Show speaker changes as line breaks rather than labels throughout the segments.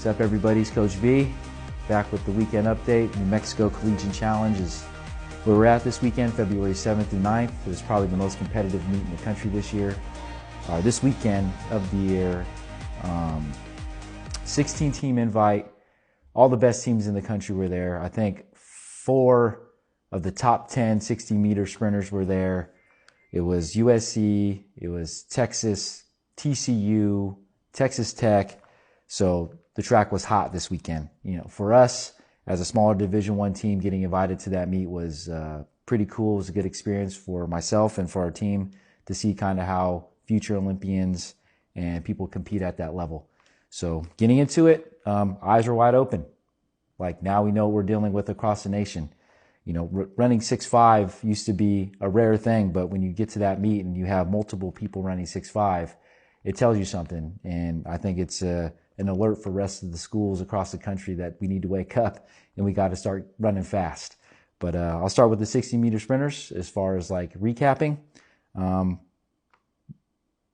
What's up, everybody? It's Coach B, back with the weekend update. New Mexico Collegiate Challenge is where we're at this weekend, February 7th through 9th. It's probably the most competitive meet in the country this year. This weekend of the year, 16-team invite. All the best teams in the country were there. I think 4 of the top 10 60-meter sprinters were there. It was USC, it was Texas, TCU, Texas Tech. So the track was hot this weekend. You know, for us as a smaller Division I team, getting invited to that meet was pretty cool. It was a good experience for myself and for our team to see kind of how future Olympians and people compete at that level. So getting into it, eyes were wide open. Like, now we know what we're dealing with across the nation. You know, running 6'5" used to be a rare thing, but when you get to that meet and you have multiple people running 6'5", it tells you something. And I think it's an alert for the rest of the schools across the country that we need to wake up and we got to start running fast. But I'll start with the 60-meter sprinters as far as like recapping.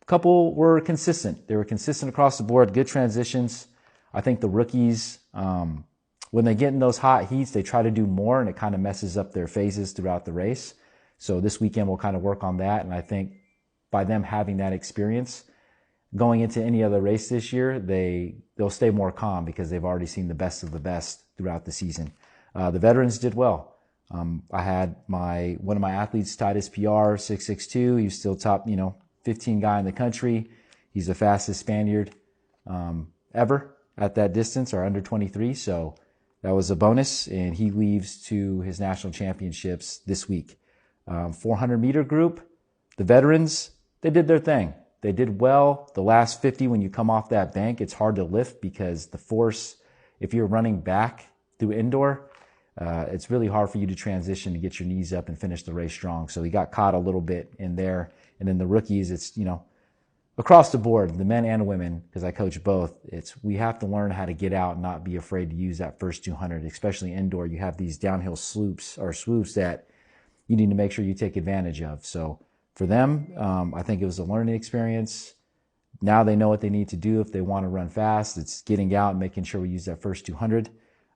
Couple were consistent. They were consistent across the board, good transitions. I think the rookies, when they get in those hot heats, they try to do more and it kind of messes up their phases throughout the race. So this weekend we'll kind of work on that. And I think by them having that experience, going into any other race this year, they'll stay more calm because they've already seen the best of the best throughout the season. The veterans did well. I had one of my athletes tied his PR, 6.62. He's still top, 15 guy in the country. He's the fastest Spaniard ever at that distance, or under 23. So that was a bonus, and he leaves to his national championships this week. 400-meter group, the veterans, they did their thing. They did well. The last 50, when you come off that bank, it's hard to lift because the force, if you're running back through indoor, it's really hard for you to transition to get your knees up and finish the race strong. So he got caught a little bit in there. And then the rookies, it's, across the board, the men and women, because I coach both, we have to learn how to get out and not be afraid to use that first 200, especially indoor. You have these downhill swoops that you need to make sure you take advantage of. So for them, I think it was a learning experience. Now they know what they need to do if they want to run fast. It's getting out and making sure we use that first 200.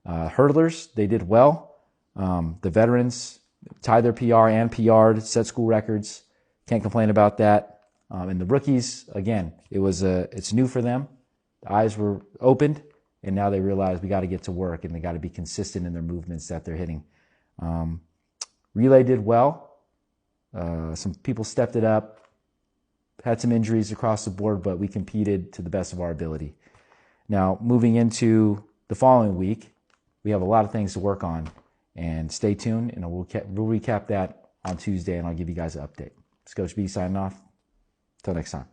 Hurdlers, they did well. The veterans tied their PR and PR'd, set school records. Can't complain about that. And the rookies, again, it's new for them. The eyes were opened, and now they realize we got to get to work, and they got to be consistent in their movements that they're hitting. Relay did well. Some people stepped it up, had some injuries across the board, but we competed to the best of our ability. Now, moving into the following week, we have a lot of things to work on, and stay tuned, and we'll recap that on Tuesday, and I'll give you guys an update. It's Coach B signing off. Till next time.